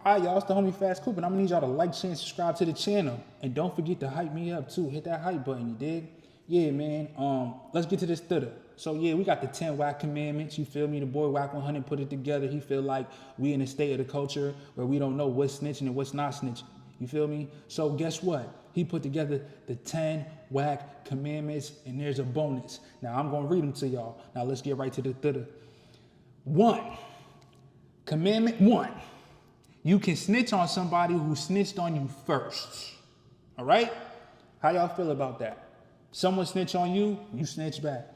All right, y'all, it's the homie Fast Coop, and I'm gonna need y'all to like, share, and subscribe to the channel. And don't forget to hype me up too. Hit that hype button, you dig? Yeah, man. Let's get to this thither. So yeah, we got the 10 Wack commandments. You feel me? The boy Wack 100 put it together. He feel like we in a state of the culture where we don't know what's snitching and what's not snitching. You feel me? So guess what? He put together the 10 Wack commandments, and there's a bonus. Now I'm gonna read them to y'all. Now let's get right to the thither. 1. Commandment 1. You can snitch on somebody who snitched on you first. All right? How y'all feel about that? Someone snitch on you, you snitch back.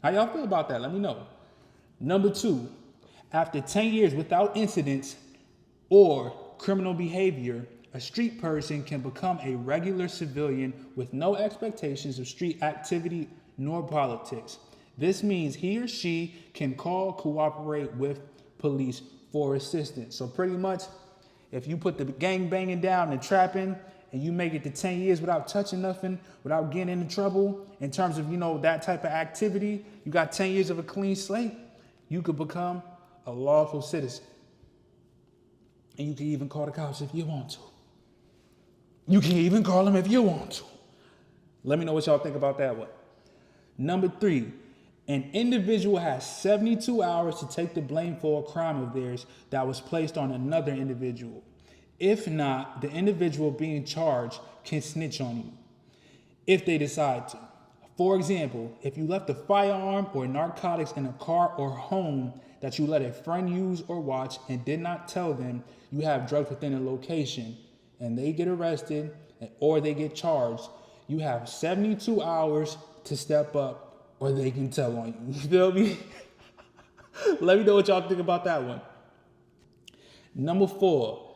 How y'all feel about that? Let me know. Number 2, after 10 years without incidents or criminal behavior, a street person can become a regular civilian with no expectations of street activity nor politics. This means he or she can cooperate with police for assistance. So pretty much, if you put the gang banging down and trapping, and you make it to 10 years without touching nothing, without getting into trouble, in terms of, that type of activity, you got 10 years of a clean slate, you could become a lawful citizen. And you can even call the cops if you want to. You can even call them if you want to. Let me know what y'all think about that one. Number 3, an individual has 72 hours to take the blame for a crime of theirs that was placed on another individual. If not, the individual being charged can snitch on you if they decide to. For example, if you left a firearm or narcotics in a car or home that you let a friend use or watch and did not tell them you have drugs within a location, and they get arrested or they get charged, you have 72 hours to step up or they can tell on you. You feel me? Let me know what y'all think about that one. Number 4,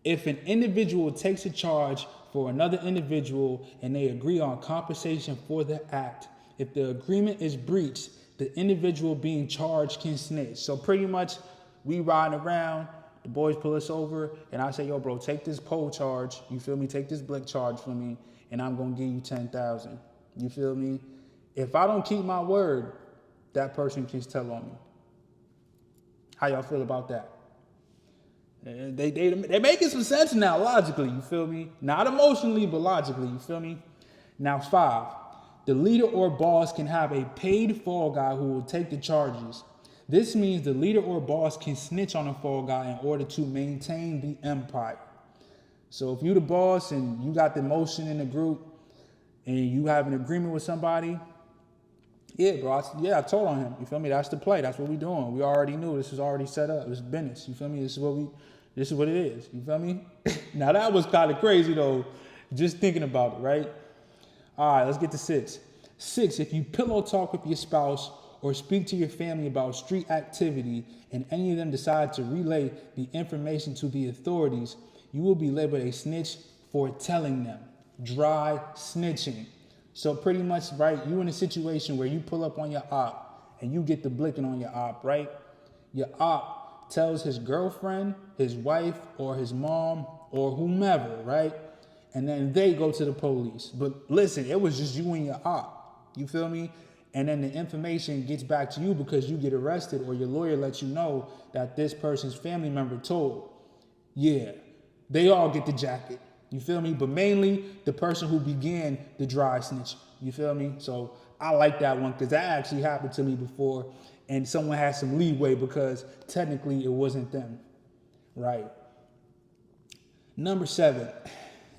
if an individual takes a charge for another individual and they agree on compensation for the act, if the agreement is breached, the individual being charged can snitch. So pretty much, we riding around, the boys pull us over, and I say, yo, bro, take this pole charge, you feel me? Take this blick charge for me, and I'm gonna give you 10,000. You feel me? If I don't keep my word, that person can tell on me. How y'all feel about that? They making some sense now, logically, you feel me? Not emotionally, but logically, you feel me? Now 5, the leader or boss can have a paid fall guy who will take the charges. This means the leader or boss can snitch on a fall guy in order to maintain the empire. So if you the boss and you got the motion in the group and you have an agreement with somebody, yeah, bro, I told on him. You feel me? That's the play. That's what we doing. We already knew this was already set up. It's business. You feel me? This is what it is. You feel me? Now that was kind of crazy though, just thinking about it, right? All right, let's get to 6. 6, if you pillow talk with your spouse or speak to your family about street activity and any of them decide to relay the information to the authorities, you will be labeled a snitch for telling them. Dry snitching. So pretty much, right, you in a situation where you pull up on your op and you get the blicking on your op, right? Your op tells his girlfriend, his wife, or his mom, or whomever, right? And then they go to the police. But listen, it was just you and your op. You feel me? And then the information gets back to you because you get arrested or your lawyer lets you know that this person's family member told. Yeah, they all get the jacket. You feel me? But mainly the person who began the dry snitch. You feel me? So I like that one because that actually happened to me before and someone had some leeway because technically it wasn't them. Right. Number 7,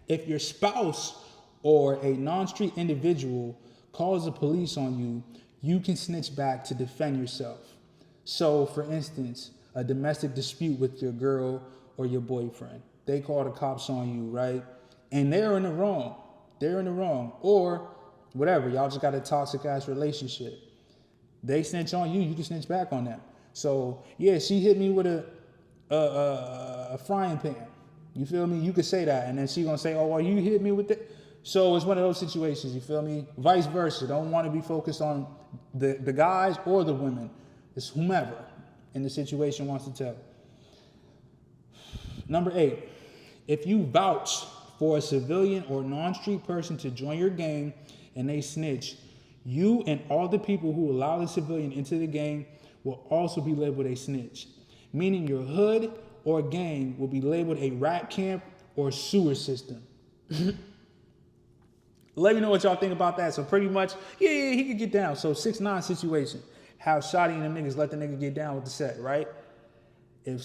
if your spouse or a non-street individual calls the police on you, you can snitch back to defend yourself. So for instance, a domestic dispute with your girl or your boyfriend. They call the cops on you, right? And they're in the wrong. They're in the wrong. Or whatever, y'all just got a toxic ass relationship. They snitch on you, you can snitch back on them. So yeah, she hit me with a frying pan. You feel me? You could say that, and then she gonna say, oh, well, you hit me with it. So it's one of those situations, you feel me? Vice versa. Don't want to be focused on the guys or the women. It's whomever in the situation wants to tell. Number 8, if you vouch for a civilian or non-street person to join your gang and they snitch, you and all the people who allow the civilian into the gang will also be labeled a snitch. meaning your hood or gang will be labeled a rat camp or sewer system. Let me know what y'all think about that. So pretty much, yeah, he could get down. So 6ix9ine situation, how Shotty and the niggas let the nigga get down with the set, right? If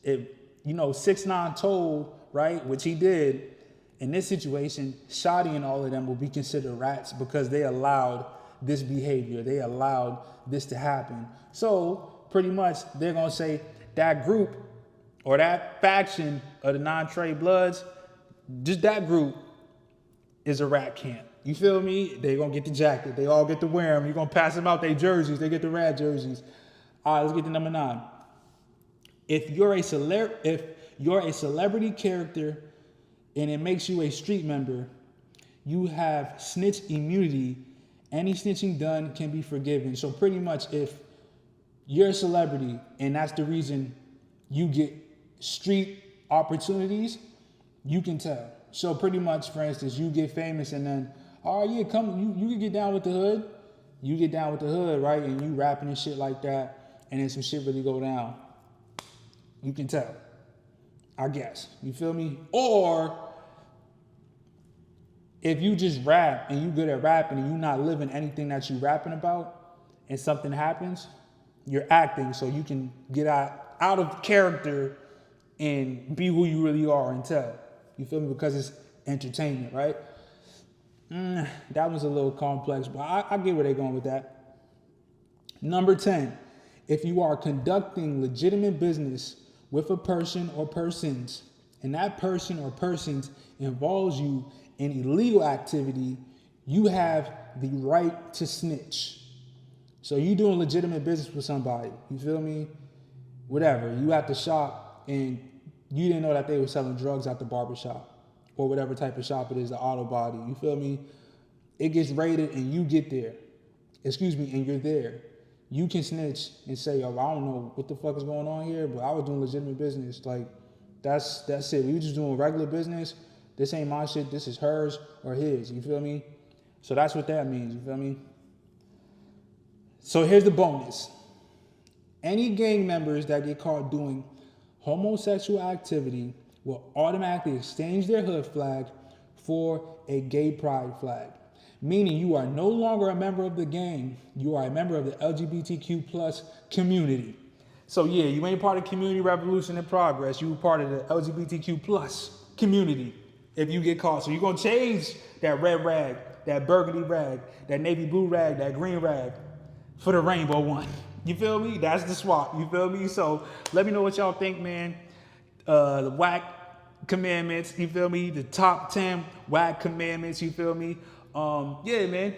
6ix9ine told, right, which he did, in this situation, Shotty and all of them will be considered rats because they allowed this behavior. They allowed this to happen. So pretty much they're gonna say that group or that faction of the non-Trey Bloods, just that group is a rat camp. You feel me? They gonna get the jacket. They all get to wear them. You're gonna pass them out their jerseys. They get the rat jerseys. All right, let's get to number 9. If you're a celebrity character and it makes you a street member, you have snitch immunity. Any snitching done can be forgiven. So pretty much if you're a celebrity and that's the reason you get street opportunities, you can tell. So pretty much, for instance, you get famous and then, oh yeah, come, you can get down with the hood. You get down with the hood, right? And you rapping and shit like that, and then some shit really go down. You can tell, I guess. You feel me? Or if you just rap and you good at rapping and you not living anything that you rapping about and something happens, you're acting so you can get out of character and be who you really are and tell. You feel me? Because it's entertainment, right? That was a little complex, but I get where they're going with that. Number 10, if you are conducting legitimate business with a person or persons, and that person or persons involves you in illegal activity, you have the right to snitch. So you doing legitimate business with somebody, you feel me? Whatever, you at the shop and you didn't know that they were selling drugs at the barbershop or whatever type of shop it is, the auto body, you feel me? It gets raided and you get there, and you're there. You can snitch and say, yo, I don't know what the fuck is going on here, but I was doing legitimate business. Like, that's it. We were just doing regular business. This ain't my shit. This is hers or his. You feel me? So that's what that means. You feel me? So here's the bonus. Any gang members that get caught doing homosexual activity will automatically exchange their hood flag for a gay pride flag. Meaning you are no longer a member of the gang. You are a member of the LGBTQ plus community. So yeah, you ain't part of community revolution in progress. You part of the LGBTQ plus community if you get caught. So you're going to change that red rag, that burgundy rag, that navy blue rag, that green rag for the rainbow one. You feel me? That's the swap. You feel me? So let me know what y'all think, man. The Wack commandments, you feel me? The top 10 Wack commandments, you feel me? Yeah, man.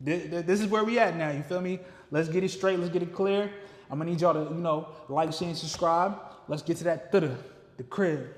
This is where we at now, you feel me? Let's get it straight. Let's get it clear. I'm going to need y'all to, like, share, and subscribe. Let's get to that the crib.